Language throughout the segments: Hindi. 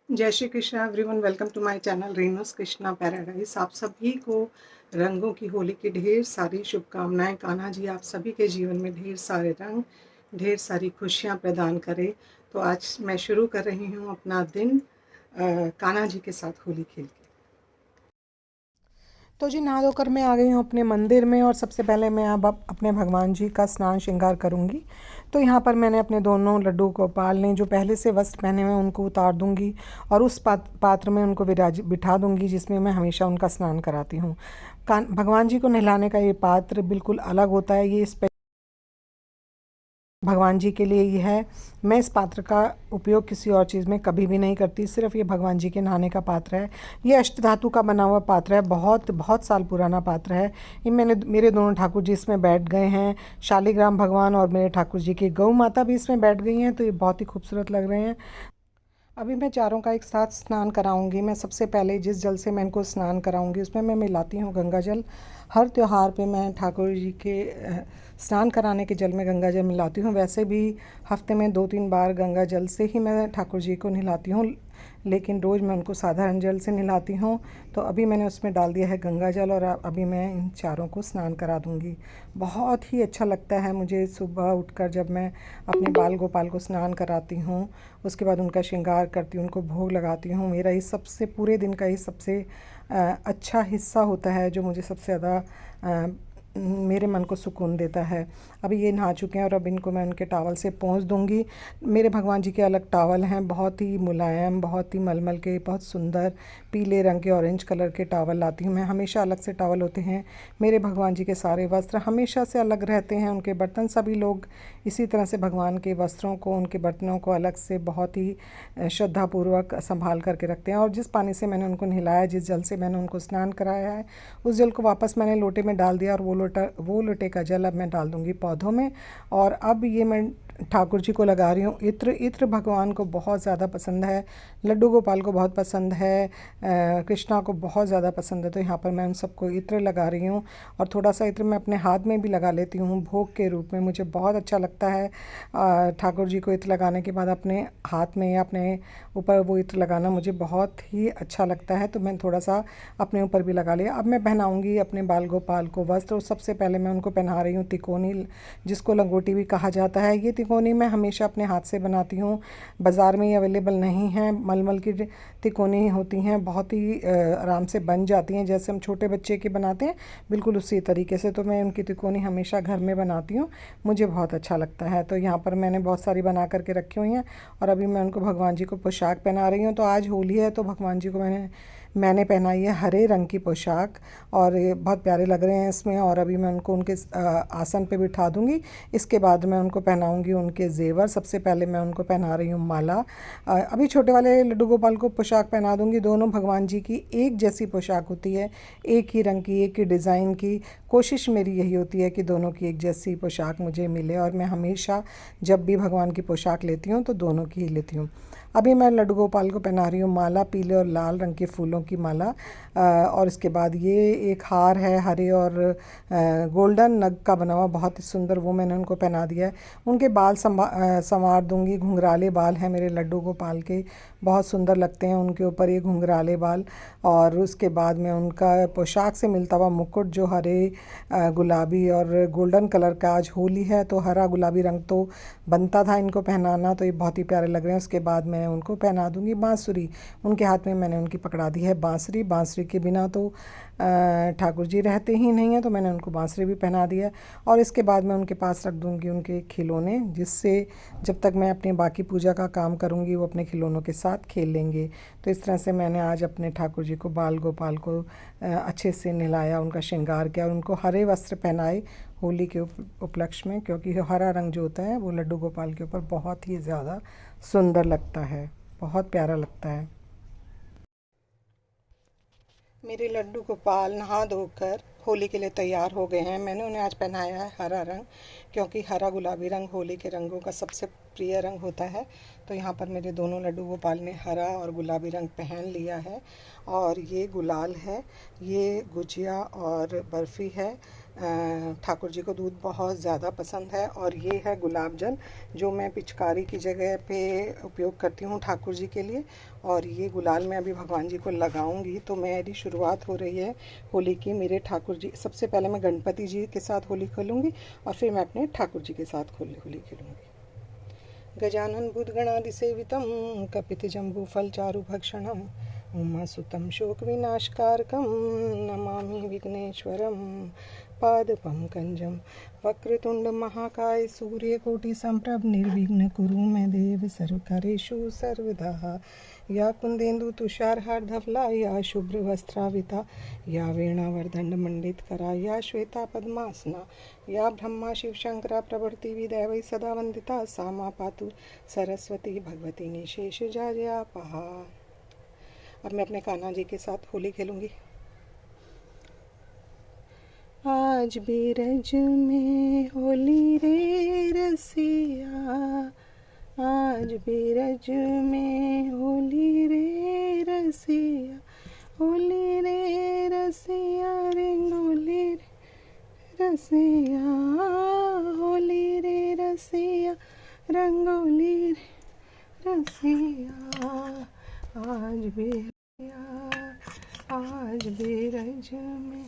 जय Shri Krishna everyone, welcome to my channel Renos Krishna paradise. आप सभी को रंगों की होली की ढेर सारी शुभकामनाएं। कान्हा जी आप सभी के जीवन में ढेर सारे रंग, ढेर सारी खुशियां प्रदान करें। तो आज मैं शुरू कर रही हूं अपना दिन कान्हा जी के साथ होली खेल के। तो जी नहा धोकर मैं आ गई हूँ अपने मंदिर में, और सबसे पहले मैं अब अपने भगवान जी का स्नान श्रृंगार करूँगी। तो यहाँ पर मैंने अपने दोनों लड्डू गोपाल ने जो पहले से वस्त्र पहने हुए उनको उतार दूँगी और उस पात्र में उनको बिठा दूँगी जिसमें मैं हमेशा उनका स्नान कराती हूँ। भगवान जी को नहलाने का ये पात्र बिल्कुल अलग होता है, ये भगवान जी के लिए ही है। मैं इस पात्र का उपयोग किसी और चीज़ में कभी भी नहीं करती, सिर्फ ये भगवान जी के नहाने का पात्र है। ये अष्टधातु का बना हुआ पात्र है, बहुत बहुत साल पुराना पात्र है। ये मेरे दोनों ठाकुर जी इसमें बैठ गए हैं। शालिग्राम भगवान और मेरे ठाकुर जी की गौ माता भी इसमें बैठ गई हैं, तो ये बहुत ही खूबसूरत लग रहे हैं। अभी मैं चारों का एक साथ स्नान कराऊंगी। मैं सबसे पहले जिस जल से मैं इनको स्नान कराऊंगी उसमें मैं मिलाती हूँ गंगा जल। हर त्यौहार पे मैं ठाकुर जी के स्नान कराने के जल में गंगा जल मिलाती हूँ। वैसे भी हफ्ते में 2-3 बार गंगा जल से ही मैं ठाकुर जी को नहलाती हूँ, लेकिन रोज़ मैं उनको साधारण जल से नहलाती हूँ। तो अभी मैंने उसमें डाल दिया है गंगा जल, और अभी मैं इन चारों को स्नान करा दूँगी। बहुत ही अच्छा लगता है मुझे सुबह उठकर जब मैं अपने बाल गोपाल को स्नान कराती हूँ, उसके बाद उनका श्रृंगार करती हूँ, उनको भोग लगाती हूँ। मेरा ये सबसे पूरे दिन का ये सबसे अच्छा हिस्सा होता है जो मुझे सबसे ज़्यादा मेरे मन को सुकून देता है। अभी ये नहा चुके हैं और अब इनको मैं उनके टॉवल से पोंछ दूँगी। मेरे भगवान जी के अलग टॉवल हैं, बहुत ही मुलायम, बहुत ही मलमल के, बहुत सुंदर पीले रंग के, ऑरेंज कलर के टॉवल लाती हूँ मैं। हमेशा अलग से टॉवल होते हैं। मेरे भगवान जी के सारे वस्त्र हमेशा से अलग रहते हैं। उनके बर्तन, सभी लोग इसी तरह से भगवान के वस्त्रों को, उनके बर्तनों को अलग से बहुत ही श्रद्धापूर्वक संभाल करके रखते हैं। और जिस पानी से मैंने उनको नहलाया, जिस जल से मैंने उनको स्नान कराया है, उस जल को वापस मैंने लोटे में डाल दिया, और वो लोटे का जल अब मैं डाल दूँगी पौधों में। और अब ये मैं ठाकुर जी को लगा रही हूँ इत्र। इत्र भगवान को बहुत ज़्यादा पसंद है, लड्डू गोपाल को बहुत पसंद है, कृष्णा को बहुत ज़्यादा पसंद है। तो यहाँ पर मैं उन सबको इत्र लगा रही हूँ, और थोड़ा सा इत्र मैं अपने हाथ में भी लगा लेती हूँ भोग के रूप में। मुझे बहुत अच्छा लगता है ठाकुर जी को इत्र लगाने के बाद अपने हाथ में या अपने ऊपर वो इत्र लगाना मुझे बहुत ही अच्छा लगता है। तो मैं थोड़ा सा अपने ऊपर भी लगा लिया। अब मैं पहनाऊँगी अपने बाल गोपाल को वस्त्र। सबसे पहले मैं उनको पहना रही हूँ तिकोनी, जिसको लंगोटी भी कहा जाता है। ये तिकोनी मैं हमेशा अपने हाथ से बनाती हूँ, बाज़ार में ये अवेलेबल नहीं है। मलमल की तिकोनी होती हैं, बहुत ही आराम से बन जाती हैं, जैसे हम छोटे बच्चे की बनाते हैं बिल्कुल उसी तरीके से। तो मैं उनकी तिकोनी हमेशा घर में बनाती हूँ, मुझे बहुत अच्छा लगता है। तो यहाँ पर मैंने बहुत सारी बना करके रखी हुई हैं, और अभी मैं उनको भगवान जी को पोशाक पहना रही हूँ। तो आज होली है, तो भगवान जी को मैंने पहनाई है हरे रंग की पोशाक, और ये बहुत प्यारे लग रहे हैं इसमें। और अभी मैं उनको उनके आसन पे बिठा दूँगी। इसके बाद मैं उनको पहनाऊँगी उनके जेवर। सबसे पहले मैं उनको पहना रही हूँ माला। अभी छोटे वाले लड्डू गोपाल को पोशाक पहना दूँगी। दोनों भगवान जी की एक जैसी पोशाक होती है, एक ही रंग की, एक ही डिज़ाइन की। कोशिश मेरी यही होती है कि दोनों की एक जैसी पोशाक मुझे मिले, और मैं हमेशा जब भी भगवान की पोशाक लेती हूँ तो दोनों की ही लेती हूँ। अभी मैं लड्डू गोपाल को पहना रही हूँ माला, पीले और लाल रंग के फूलों की माला। और इसके बाद ये एक हार है हरे और गोल्डन नग का बना हुआ, बहुत ही सुंदर, वो मैंने उनको पहना दिया है। उनके बाल संवार दूंगी। घुंघराले बाल हैं मेरे लड्डू गोपाल के, बहुत सुंदर लगते हैं उनके ऊपर ये घुंघराले बाल। और उसके बाद में उनका पोशाक से मिलता हुआ मुकुट, जो हरे, गुलाबी और गोल्डन कलर का, आज होली है तो हरा गुलाबी रंग तो बनता था इनको पहनाना, तो ये बहुत ही प्यारे लग रहे हैं। उसके बाद मैं उनको पहना दूंगी बांसुरी। उनके हाथ में मैंने उनकी पकड़ा दी है बांसुरी। बांसुरी के बिना तो ठाकुर जी रहते ही नहीं हैं, तो मैंने उनको बांसुरी भी पहना दिया। और इसके बाद मैं उनके पास रख दूंगी उनके खिलौने, जिससे जब तक मैं अपनी बाकी पूजा का काम करूंगी वो अपने खिलौनों के साथ खेल लेंगे। तो इस तरह से मैंने आज अपने ठाकुर जी को, बाल गोपाल को अच्छे से नहलाया, उनका श्रृंगार किया, और उनको हरे वस्त्र पहनाए होली के उपलक्ष्य में, क्योंकि हरा रंग जो होता है वो लड्डू गोपाल के ऊपर बहुत ही ज़्यादा सुंदर लगता है, बहुत प्यारा लगता है। मेरे लड्डू गोपाल नहा धोकर होली के लिए तैयार हो गए हैं। मैंने उन्हें आज पहनाया है हरा रंग, क्योंकि हरा गुलाबी रंग होली के रंगों का सबसे प्रिय रंग होता है। तो यहाँ पर मेरे दोनों लड्डू गोपाल ने हरा और गुलाबी रंग पहन लिया है। और ये गुलाल है, ये गुजिया और बर्फ़ी है। ठाकुर जी को दूध बहुत ज़्यादा पसंद है। और ये है गुलाब जल, जो मैं पिचकारी की जगह पे उपयोग करती हूँ ठाकुर जी के लिए। और ये गुलाल मैं अभी भगवान जी को लगाऊंगी। तो मेरी शुरुआत हो रही है होली की मेरे ठाकुर जी। सबसे पहले मैं गणपति जी के साथ होली खेलूँगी और फिर मैं अपने ठाकुर जी के साथ होली खेलूँगी। गजानन भूतगणादिसेवितं कपितजम्बूफलचारुभक्षणं उमासुतं शोकविनाशकारकं नमामि विघ्नेश्वरं पादपङ्कजं। वक्रतुण्डमहाकाय सूर्यकोटिसम्प्रभ निर्विघ्नं कुरु मे देव सर्वकार्येषु सर्वदा। या कुन्देन्दु तुषारहारधवला या शुभ्रवस्त्राविता या वीणावर्धनमण्डितकरा या श्वेता पद्मासना या ब्रह्मा शिवशंकरा प्रभृति दैवै सदा वंदिता सा मा पातु सरस्वती भगवती निशेष जापहा। अब मैं अपने कान्हा जी के साथ होली खेलूंगी। आज बीरज में होली रे रसिया, आज बीरज में होली रे रसिया, होली रे रसिया रेंगोली रे रसिया, होली रे रसिया रंगोली रे रसिया। आज बीरज में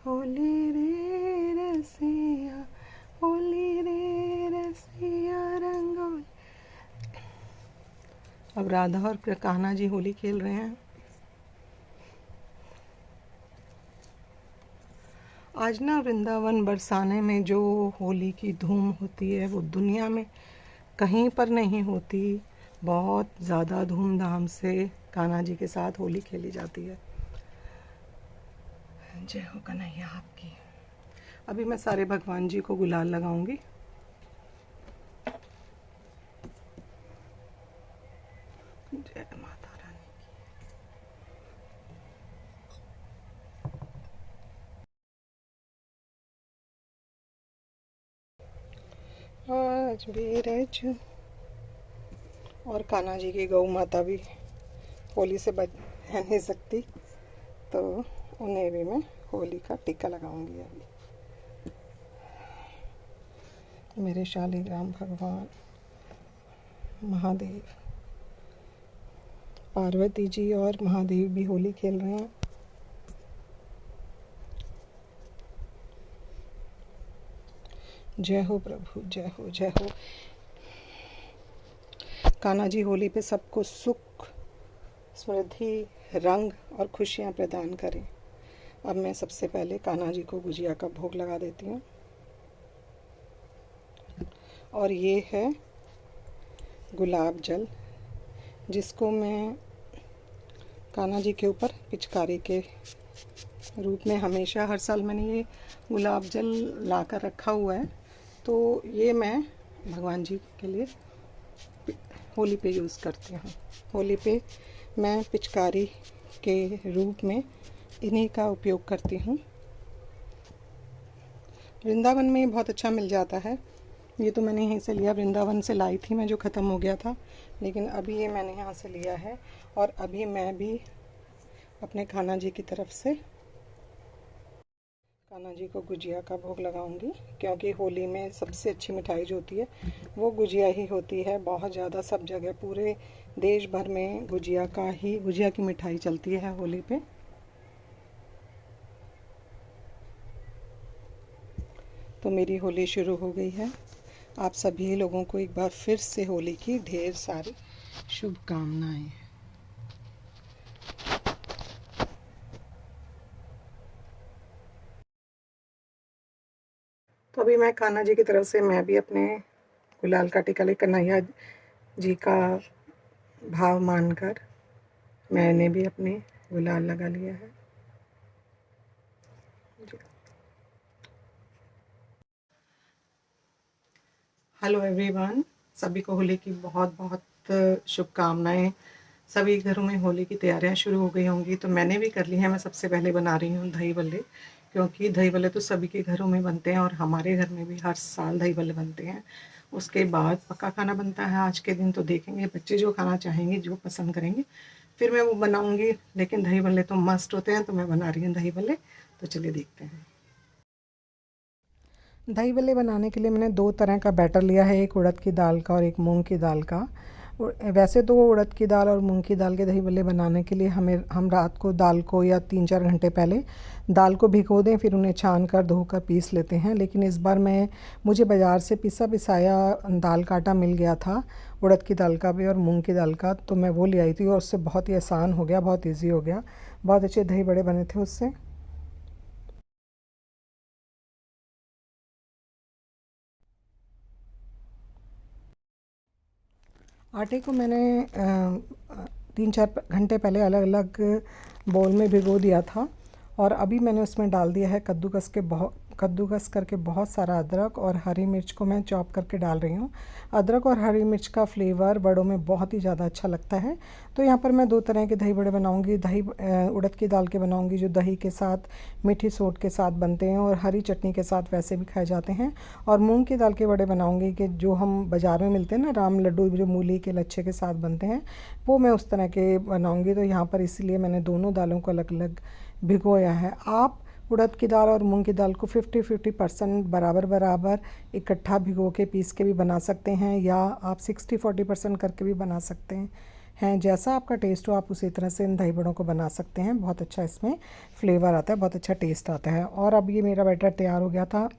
होली रे रसिया, होली रे रसिया रंगोली। अब राधा और कान्हा जी होली खेल रहे हैं। आज ना वृंदावन बरसाने में जो होली की धूम होती है वो दुनिया में कहीं पर नहीं होती। बहुत ज़्यादा धूमधाम से कान्हा जी के साथ होली खेली जाती है। जय हो कन्हैया आपकी। अभी मैं सारे भगवान जी को गुलाल लगाऊंगी। जय माता रानी की। आज बीरज और कान्हा जी की गौ माता भी होली से बच नहीं सकती, तो उन्हें भी मैं होली का टीका लगाऊंगी। अभी मेरे शालिग्राम भगवान महादेव, पार्वती जी और महादेव भी होली खेल रहे हैं। जय हो प्रभु, जय हो जय हो। कान्हा जी होली पे सबको सुख, समृद्धि, रंग और खुशियाँ प्रदान करें। अब मैं सबसे पहले कान्हा जी को गुजिया का भोग लगा देती हूँ। और ये है गुलाब जल, जिसको मैं कान्हा जी के ऊपर पिचकारी के रूप में हमेशा हर साल मैंने ये गुलाब जल ला कर रखा हुआ है। तो ये मैं भगवान जी के लिए होली पे यूज़ करती हूँ। होली पे मैं पिचकारी के रूप में इन्हीं का उपयोग करती हूँ। वृंदावन में बहुत अच्छा मिल जाता है। ये तो मैंने यहीं से लिया, वृंदावन से लाई थी मैं, जो ख़त्म हो गया था, लेकिन अभी ये मैंने यहाँ से लिया है। और अभी मैं भी अपने कान्हा जी की तरफ से कान्हा जी को गुजिया का भोग लगाऊंगी, क्योंकि होली में सबसे अच्छी मिठाई जो होती है वो गुजिया ही होती है। बहुत ज़्यादा सब जगह पूरे देश भर में गुजिया की मिठाई चलती है होली पे। तो मेरी होली शुरू हो गई है। आप सभी लोगों को एक बार फिर से होली की ढेर सारी शुभकामनाएं। तो अभी मैं कान्हा जी की तरफ से मैं भी अपने गुलाल का टीका लेकर कन्हैया जी का भाव मानकर मैंने भी अपने गुलाल लगा लिया है। हेलो एवरीवन, सभी को होली की बहुत बहुत शुभकामनाएं। सभी घरों में होली की तैयारियां शुरू हो गई होंगी, तो मैंने भी कर ली है। मैं सबसे पहले बना रही हूँ दही बल्ले, क्योंकि दही बल्ले तो सभी के घरों में बनते हैं और हमारे घर में भी हर साल दही बल्ले बनते हैं। उसके बाद पक्का खाना बनता है आज के दिन। तो देखेंगे बच्चे जो खाना चाहेंगे, जो पसंद करेंगे, फिर मैं वो बनाऊँगी। लेकिन दही भल्ले तो मस्ट होते हैं, तो मैं बना रही हूँ दही भल्ले। तो चलिए देखते हैं। दही भल्ले बनाने के लिए मैंने 2 तरह का बैटर लिया है, एक उड़द की दाल का और एक मूंग की दाल का। वैसे तो उड़द की दाल और मूंग की दाल के दही भल्ले बनाने के लिए हम रात को दाल को या 3-4 घंटे पहले दाल को भिगो दें, फिर उन्हें छान कर धोकर पीस लेते हैं। लेकिन इस बार मुझे बाज़ार से पिसा पिसाया दाल का आटा मिल गया था, उड़द की दाल का भी और मूंग की दाल का, तो मैं वो ले आई थी और उससे बहुत ही आसान हो गया, बहुत ईजी हो गया। बहुत अच्छे दही बड़े बने थे उससे। आटे को मैंने 3-4 घंटे पहले अलग अलग बाउल में भिगो दिया था और अभी मैंने उसमें डाल दिया है कद्दूकस करके बहुत सारा अदरक, और हरी मिर्च को मैं चॉप करके डाल रही हूँ। अदरक और हरी मिर्च का फ्लेवर बड़ों में बहुत ही ज़्यादा अच्छा लगता है। तो यहाँ पर मैं 2 तरह के दही बड़े बनाऊँगी। उड़द की दाल के बनाऊँगी जो दही के साथ, मीठी सोट के साथ बनते हैं और हरी चटनी के साथ वैसे भी खाए जाते हैं। और मूंग की दाल के बड़े बनाऊँगी कि जो हम बाज़ार में मिलते हैं ना, राम लड्डू, जो मूली के लच्छे के साथ बनते हैं, वो मैं उस तरह के बनाऊँगी। तो यहाँ पर इसीलिए मैंने दोनों दालों को अलग अलग भिगोया है। आप उड़द की दाल और मूंग की दाल को 50-50% बराबर बराबर इकट्ठा भिगो के पीस के भी बना सकते हैं, या आप 60-40% करके भी बना सकते हैं। जैसा आपका टेस्ट हो आप उसी तरह से इन दही बड़ों को बना सकते हैं। बहुत अच्छा इसमें फ्लेवर आता है, बहुत अच्छा टेस्ट आता है। और अब ये मेरा बैटर तैयार हो गया था।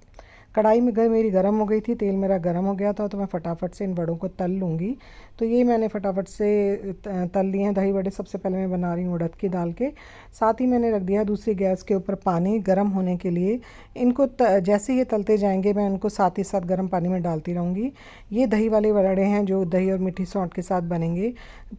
कढ़ाई में मेरी गर्म हो गई थी, तेल मेरा गर्म हो गया था, तो मैं फटाफट से इन बड़ों को तल लूँगी। तो ये मैंने फटाफट से तल लिए हैं दही बड़े। सबसे पहले मैं बना रही हूँ उड़द की दाल के। साथ ही मैंने रख दिया दूसरी गैस के ऊपर पानी गर्म होने के लिए। इनको जैसे ये तलते जाएंगे मैं उनको साथ ही साथ गर्म पानी में डालती रहूँगी। ये दही वाले वड़े हैं जो दही और मीठी सौंठ के साथ बनेंगे।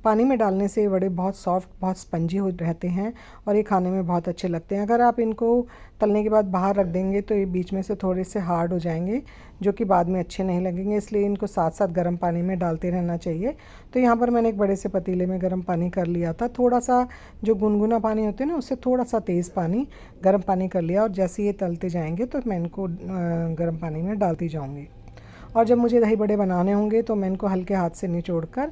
पानी में डालने से ये वड़े बहुत सॉफ्ट, बहुत स्पंजी हो रहते हैं और ये खाने में बहुत अच्छे लगते हैं। अगर आप इनको तलने के बाद बाहर रख देंगे तो ये बीच में से थोड़े से हार्ड हो जाएंगे, जो कि बाद में अच्छे नहीं लगेंगे। इसलिए इनको साथ साथ गर्म पानी में डालते रहना चाहिए। तो यहाँ पर मैंने एक बड़े से पतीले में गर्म पानी कर लिया था। थोड़ा सा जो गुनगुना पानी होता है ना, उससे थोड़ा सा तेज़ पानी गर्म पानी कर लिया, और जैसे ये तलते जाएंगे तो मैं इनको गर्म पानी में डालती जाऊँगी। और जब मुझे दही बड़े बनाने होंगे तो मैं इनको हल्के हाथ से निचोड़ कर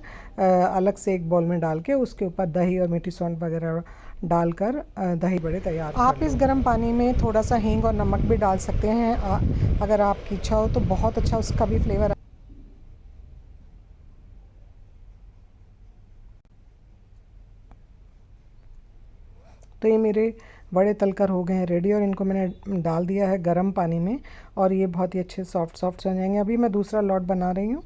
अलग से एक बाउल में डाल के उसके ऊपर दही और मीठी सौंठ वगैरह डालकर दही बड़े तैयार आप इस गर्म पानी में थोड़ा सा हींग और नमक भी डाल सकते हैं, अगर आपकी इच्छा हो तो। बहुत अच्छा उसका भी फ्लेवर। तो ये मेरे बड़े तलकर हो गए हैं रेडी, और इनको मैंने डाल दिया है गर्म पानी में, और ये बहुत ही अच्छे सॉफ्ट सॉफ्ट बन जाएंगे। अभी मैं दूसरा लॉट बना रही हूँ।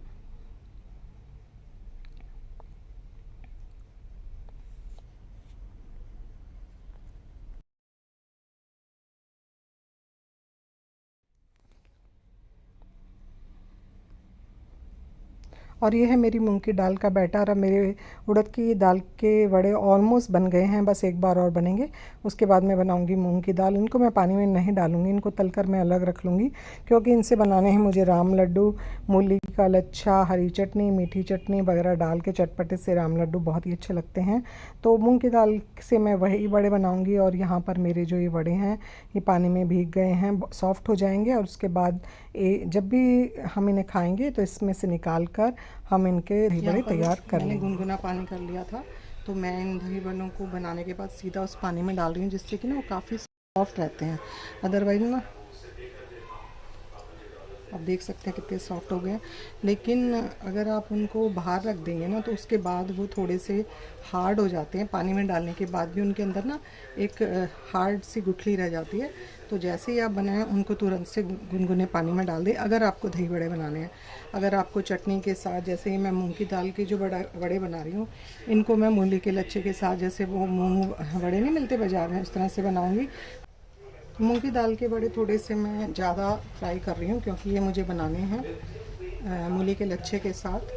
और ये है मेरी मूंग की दाल का बैटर। अब मेरे उड़द की दाल के बड़े ऑलमोस्ट बन गए हैं, बस एक बार और बनेंगे। उसके बाद मैं बनाऊंगी मूंग की दाल। इनको मैं पानी में नहीं डालूंगी, इनको तलकर मैं अलग रख लूँगी, क्योंकि इनसे बनाने हैं मुझे राम लड्डू, मूली का लच्छा, हरी चटनी, मीठी चटनी वगैरह डाल के चटपटे से राम लड्डू बहुत ही अच्छे लगते हैं। तो मूंग की दाल से मैं वही बड़े बनाऊँगी। और यहाँ पर मेरे जो ये बड़े हैं ये पानी में भीग गए हैं, सॉफ्ट हो जाएंगे, और उसके बाद जब भी हम इन्हें खाएंगे तो इसमें से निकाल कर हम इनके दही बड़े तैयार कर लेंगे। गुनगुना पानी कर लिया था, तो मैं इन दही बड़ों को बनाने के बाद सीधा उस पानी में डाल रही हूँ, जिससे कि ना वो काफ़ी सॉफ्ट रहते हैं। अदरवाइज ना, आप देख सकते हैं कितने सॉफ्ट हो गए हैं। लेकिन अगर आप उनको बाहर रख देंगे ना तो उसके बाद वो थोड़े से हार्ड हो जाते हैं। पानी में डालने के बाद भी उनके अंदर ना एक हार्ड सी गुठली रह जाती है। तो जैसे ही आप बनाएं उनको तुरंत से गुनगुने पानी में डाल दें, अगर आपको दही बड़े बनाने हैं। अगर आपको चटनी के साथ, जैसे ही मैं मूंग की दाल के जो बड़े बना रही हूँ, इनको मैं मूली के लच्छे के साथ, जैसे वो मूंग बड़े नहीं मिलते बाज़ार में, उस तरह से बनाऊँगी। मूंग की दाल के बड़े थोड़े से मैं ज़्यादा फ्राई कर रही हूँ, क्योंकि ये मुझे बनाने हैं मूली के लच्छे के साथ।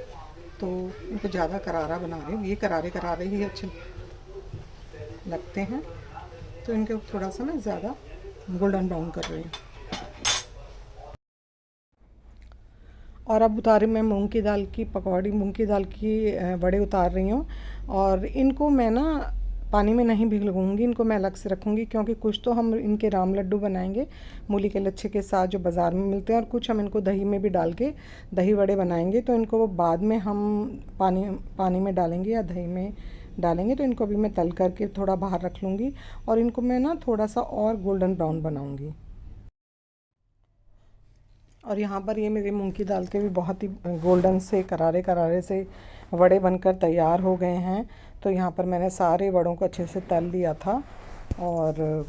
तो इनको ज़्यादा करारा बना रही हूँ, ये करारे करारे ही अच्छे लगते हैं। तो इनको थोड़ा सा मैं ज़्यादा गोल्डन ब्राउन कर रही हूँ। और अब उतारी मैं मूंग की दाल की पकौड़ी, मूंग की दाल की बड़े उतार रही हूँ। और इनको मैं ना पानी में नहीं भिगोऊंगी इनको, मैं अलग से रखूँगी, क्योंकि कुछ तो हम इनके राम लड्डू बनाएंगे मूली के लच्छे के साथ जो बाज़ार में मिलते हैं, और कुछ हम इनको दही में भी डाल के दही वड़े बनाएंगे। तो इनको बाद में हम पानी में डालेंगे या दही में डालेंगे। तो इनको अभी मैं तल करके थोड़ा बाहर रख लूँगी, और इनको मैं ना थोड़ा सा और गोल्डन ब्राउन बनाऊँगी। और यहाँ पर ये मेरे मूंग की दाल के भी बहुत ही गोल्डन से करारे करारे से वड़े बनकर तैयार हो गए हैं। तो यहाँ पर मैंने सारे वड़ों को अच्छे से तल लिया था, और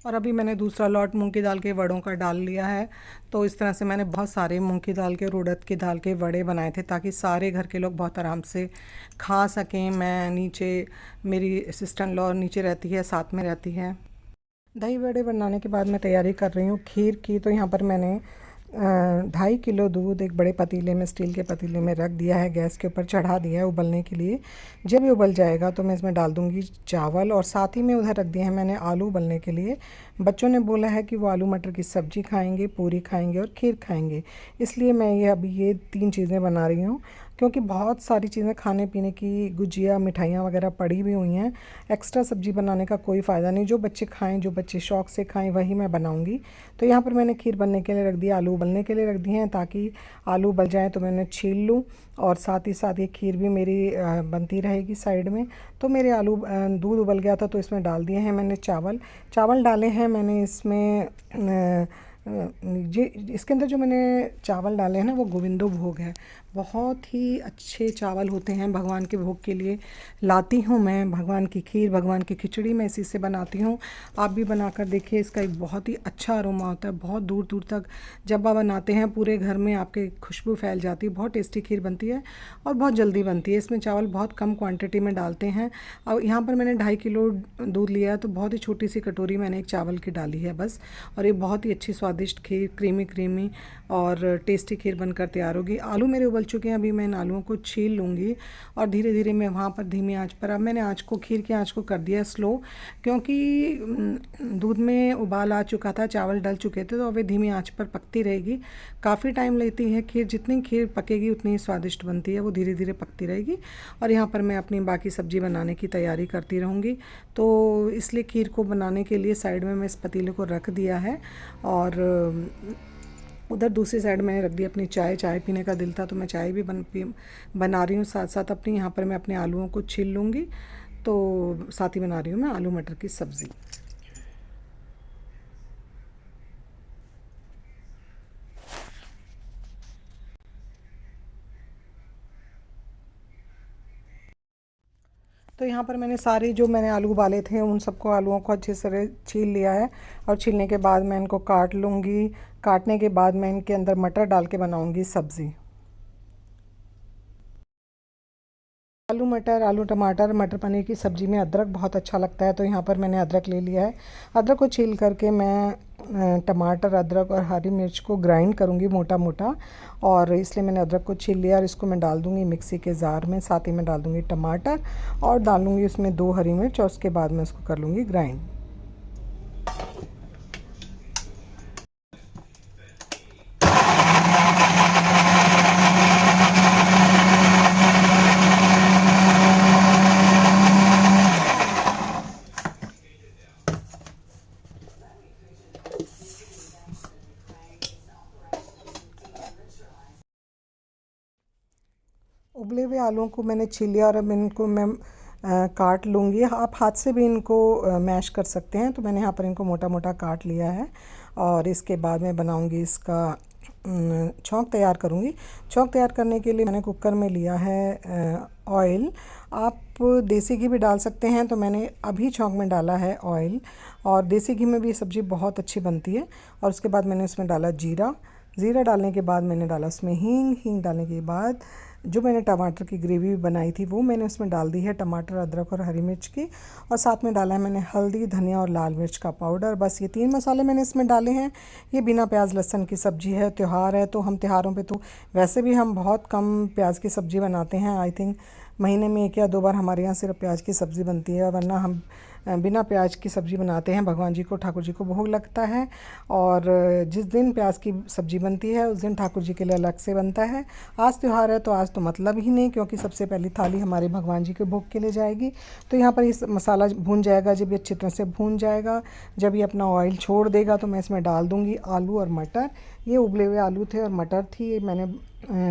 अभी मैंने दूसरा लॉट मूंग की दाल के वड़ों का डाल लिया है। तो इस तरह से मैंने बहुत सारे मूंग की दाल के और उड़द की दाल के वड़े बनाए थे, ताकि सारे घर के लोग बहुत आराम से खा सकें। मैं नीचे, मेरी सिस्टर इन लॉ नीचे रहती है, साथ में रहती है। दही वड़े बनाने के बाद मैं तैयारी कर रही हूँ खीर की। तो यहाँ पर मैंने 2.5 किलो दूध एक बड़े पतीले में, स्टील के पतीले में रख दिया है, गैस के ऊपर चढ़ा दिया है उबलने के लिए। जब ये उबल जाएगा तो मैं इसमें डाल दूँगी चावल, और साथ ही में उधर रख दिए हैं मैंने आलू उबलने के लिए। बच्चों ने बोला है कि वो आलू मटर की सब्ज़ी खाएंगे, पूरी खाएंगे और खीर खाएंगे, इसलिए मैं ये 3 चीज़ें बना रही हूँ। क्योंकि बहुत सारी चीज़ें खाने पीने की, गुजिया मिठाइयाँ वगैरह पड़ी हुई हुई हैं, एक्स्ट्रा सब्ज़ी बनाने का कोई फ़ायदा नहीं। जो बच्चे खाएं, जो बच्चे शौक़ से खाएं, वही मैं बनाऊंगी। तो यहाँ पर मैंने खीर बनने के लिए रख दिया, आलू उबलने के लिए रख दिए हैं, ताकि आलू उबल जाएँ तो मैंने छील लूँ, और साथ ही साथ ये खीर भी मेरी बनती रहेगी साइड में। तो मेरे दूध उबल गया था, तो इसमें डाल दिए हैं मैंने चावल डाले हैं मैंने इसमें। इसके अंदर जो मैंने चावल डाले हैं ना, वो गोविंदो भोग है। बहुत ही अच्छे चावल होते हैं भगवान के भोग के लिए लाती हूँ मैं। भगवान की खीर, भगवान की खिचड़ी मैं इसी से बनाती हूँ। आप भी बनाकर देखिए, इसका एक बहुत ही अच्छा अरोमा होता है। बहुत दूर दूर तक जब आप बनाते हैं, पूरे घर में आपके खुशबू फैल जाती है। बहुत टेस्टी खीर बनती है और बहुत जल्दी बनती है। इसमें चावल बहुत कम क्वांटिटी में डालते हैं। और यहाँ पर मैंने 2.5 किलो दूध लिया है, तो बहुत ही छोटी सी कटोरी मैंने एक चावल की डाली है बस। और ये बहुत ही अच्छी स्वादिष्ट खीर, क्रीमी क्रीमी और टेस्टी खीर बनकर तैयार होगी। आलू मेरे उबल चुके हैं, अभी मैं इन आलूओं को छील लूँगी, और धीरे धीरे मैं वहाँ पर धीमी आंच पर, अब मैंने आंच को, खीर की आंच को कर दिया स्लो, क्योंकि दूध में उबाल आ चुका था, चावल डल चुके थे, तो अब ये धीमी आंच पर पकती रहेगी। काफ़ी टाइम लेती है खीर, जितनी खीर पकेगी उतनी ही स्वादिष्ट बनती है, वो धीरे धीरे पकती रहेगी। और यहाँ पर मैं अपनी बाकी सब्ज़ी बनाने की तैयारी करती रहूँगी। तो इसलिए खीर को बनाने के लिए साइड में मैं इस पतीले को रख दिया है, और उधर दूसरी साइड मैंने रख दी अपनी चाय पीने का दिल था, तो मैं चाय भी बना रही हूँ साथ साथ अपनी। यहाँ पर मैं अपने आलूओं को छील लूँगी, तो साथ ही बना रही हूँ मैं आलू मटर की सब्ज़ी। तो यहाँ पर मैंने सारे जो मैंने आलू उबाले थे, उन सबको, आलूओं को अच्छे से छील लिया है, और छीलने के बाद मैं इनको काट लूँगी। काटने के बाद मैं इनके अंदर मटर डाल के बनाऊँगी सब्ज़ी। आलू मटर, आलू टमाटर, मटर पनीर की सब्ज़ी में अदरक बहुत अच्छा लगता है। तो यहाँ पर मैंने अदरक ले लिया है। अदरक को छील करके मैं टमाटर, अदरक और हरी मिर्च को ग्राइंड करूँगी मोटा मोटा, और इसलिए मैंने अदरक को छील लिया, और इसको मैं डाल दूँगी मिक्सी के जार में। साथ ही मैं डाल दूँगी टमाटर, और डालूँगी उसमें 2 हरी मिर्च, और उसके बाद मैं इसको कर लूँगी ग्राइंड। उबले हुए आलूओं को मैंने छील लिया, और अब इनको मैं काट लूँगी। आप हाथ से भी इनको मैश कर सकते हैं। तो मैंने यहाँ पर इनको मोटा मोटा काट लिया है, और इसके बाद मैं बनाऊँगी इसका छौंक तैयार करूँगी। छौंक तैयार करने के लिए मैंने कुकर में लिया है ऑयल। आप देसी घी भी डाल सकते हैं, तो मैंने अभी छौंक में डाला है ऑयल, और देसी घी में भी सब्ज़ी बहुत अच्छी बनती है। और उसके बाद मैंने उसमें डाला ज़ीरा डालने के बाद मैंने डाला उसमें हींग डालने के बाद जो मैंने टमाटर की ग्रेवी बनाई थी, वो मैंने उसमें डाल दी है, टमाटर, अदरक और हरी मिर्च की। और साथ में डाला है मैंने हल्दी, धनिया और लाल मिर्च का पाउडर। बस ये 3 मसाले मैंने इसमें डाले हैं। ये बिना प्याज लहसुन की सब्ज़ी है। त्यौहार है, तो हम त्योहारों पे तो वैसे भी हम बहुत कम प्याज की सब्ज़ी बनाते हैं। आई थिंक महीने में 1 या 2 बार हमारे यहाँ सिर्फ प्याज की सब्ज़ी बनती है, वरना हम बिना प्याज की सब्ज़ी बनाते हैं। भगवान जी को, ठाकुर जी को भोग लगता है, और जिस दिन प्याज की सब्ज़ी बनती है उस दिन ठाकुर जी के लिए अलग से बनता है। आज त्यौहार है तो आज तो मतलब ही नहीं, क्योंकि सबसे पहली थाली हमारे भगवान जी के भोग के लिए जाएगी। तो यहाँ पर इस मसाला भून जाएगा। जब ये अच्छी तरह से भून जाएगा, जब ये अपना ऑयल छोड़ देगा, तो मैं इसमें डाल दूँगी आलू और मटर। ये उबले हुए आलू थे और मटर थी, ये मैंने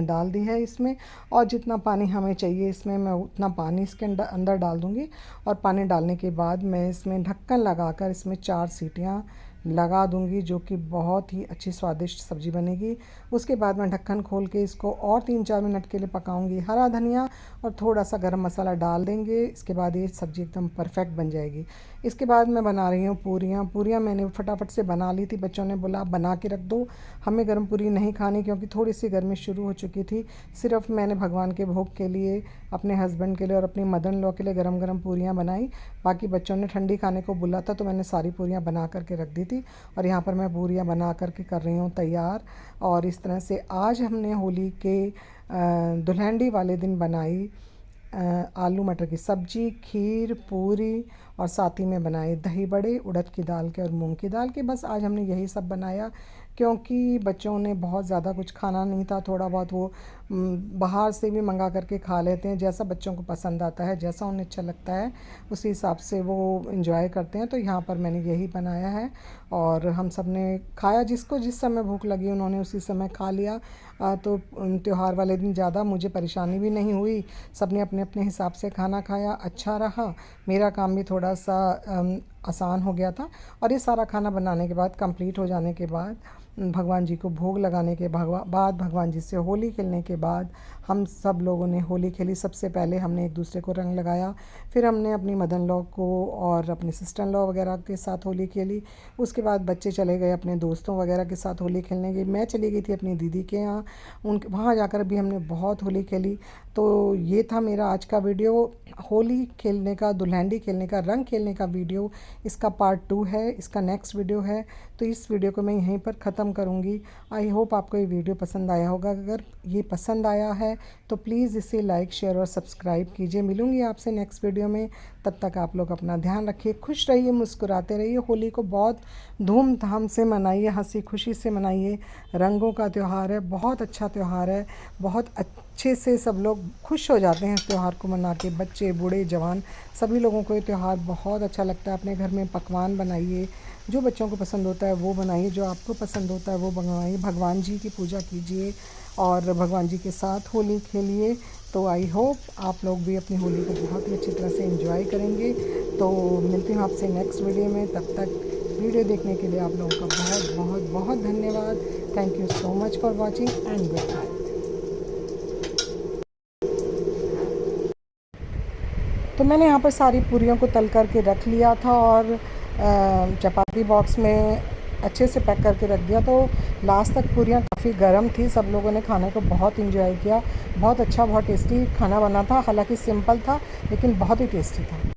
डाल दी है इसमें। और जितना पानी हमें चाहिए इसमें, मैं उतना पानी इसके अंदर डाल दूँगी। और पानी डालने के बाद मैं इसमें ढक्कन लगाकर इसमें 4 सीटियाँ लगा दूँगी, जो कि बहुत ही अच्छी स्वादिष्ट सब्ज़ी बनेगी। उसके बाद मैं ढक्कन खोल के इसको और 3-4 मिनट के लिए पकाऊंगी। हरा धनिया और थोड़ा सा गरम मसाला डाल देंगे, इसके बाद ये सब्ज़ी एकदम परफेक्ट बन जाएगी। इसके बाद मैं बना रही हूँ पूरियाँ मैंने फटाफट से बना ली थी। बच्चों ने बोला बना के रख दो, हमें गर्म पूरी नहीं खानी, क्योंकि थोड़ी सी गर्मी शुरू हो चुकी थी। सिर्फ मैंने भगवान के भोग के लिए, अपने हस्बैंड के लिए और अपनी मदर इन लॉ के लिए गरम गरम पूरियाँ बनाई। बाकी बच्चों ने ठंडी खाने को बोला था, तो मैंने सारी पूरियाँ बना करके रख दी थी। और यहाँ पर मैं पूरियाँ बना करके कर रही हूँ तैयार। और इस तरह से आज हमने होली के दुल्हनडी वाले दिन बनाई आलू मटर की सब्ज़ी, खीर, पूरी, और साथ ही में बनाए दही बड़े उड़द की दाल के और मूंग की दाल के। बस आज हमने यही सब बनाया, क्योंकि बच्चों ने बहुत ज़्यादा कुछ खाना नहीं था। थोड़ा बहुत वो बाहर से भी मंगा करके खा लेते हैं, जैसा बच्चों को पसंद आता है, जैसा उन्हें अच्छा लगता है, उसी हिसाब से वो इंजॉय करते हैं। तो यहाँ पर मैंने यही बनाया है और हम सब ने खाया। जिसको जिस समय भूख लगी उन्होंने उसी समय खा लिया। तो त्यौहार वाले दिन ज़्यादा मुझे परेशानी भी नहीं हुई। सब ने अपने अपने हिसाब से खाना खाया, अच्छा रहा। मेरा काम भी थोड़ा सा आसान हो गया था। और ये सारा खाना बनाने के बाद, कंप्लीट हो जाने के बाद, भगवान जी को भोग लगाने के बाद, भगवान जी से होली खेलने के बाद, हम सब लोगों ने होली खेली। सबसे पहले हमने एक दूसरे को रंग लगाया, फिर हमने अपनी मदर इन लॉ को और अपनी सिस्टर इन लॉ वगैरह के साथ होली खेली। उसके बाद बच्चे चले गए अपने दोस्तों वगैरह के साथ होली खेलने के। मैं चली गई थी अपनी दीदी के यहाँ, उनके वहाँ जाकर भी हमने बहुत होली खेली। तो ये था मेरा आज का वीडियो, होली खेलने का, दुल्हनडी खेलने का, रंग खेलने का वीडियो। इसका पार्ट 2 है, इसका नेक्स्ट वीडियो है। तो इस वीडियो को मैं यहीं पर ख़त्म करूँगी। आई होप आपको ये वीडियो पसंद आया होगा। अगर ये पसंद आया है तो प्लीज़ इसे लाइक, शेयर और सब्सक्राइब कीजिए। मिलूँगी आपसे नेक्स्ट वीडियो में। तब तक आप लोग अपना ध्यान रखिए, खुश रहिए, मुस्कुराते रहिए। होली को बहुत धूमधाम से मनाइए, हंसी खुशी से मनाइए। रंगों का त्यौहार है, बहुत अच्छा त्यौहार है। बहुत अच्छे से सब लोग खुश हो जाते हैं इस त्यौहार को मना के। बच्चे, बूढ़े, जवान, सभी लोगों को ये त्यौहार बहुत अच्छा लगता है। अपने घर में पकवान बनाइए, जो बच्चों को पसंद होता है वो बनाइए, जो आपको पसंद होता है वो बनवाइए। भगवान जी की पूजा कीजिए और भगवान जी के साथ होली खेलिए। तो आई होप आप लोग भी अपनी होली को बहुत ही अच्छी तरह से एंजॉय करेंगे। तो मिलती हूँ आपसे नेक्स्ट वीडियो में। तब तक वीडियो देखने के लिए आप लोगों का बहुत बहुत बहुत धन्यवाद। Thank you so much for watching and good bye. तो मैंने यहाँ पर सारी पूरियों को तल करके रख लिया था और चपाती बॉक्स में अच्छे से पैक करके रख दिया। तो लास्ट तक पूरियाँ काफ़ी गर्म थी। सब लोगों ने खाने को बहुत एंजॉय किया। बहुत अच्छा, बहुत टेस्टी खाना बना था। हालांकि सिंपल था लेकिन बहुत ही टेस्टी था।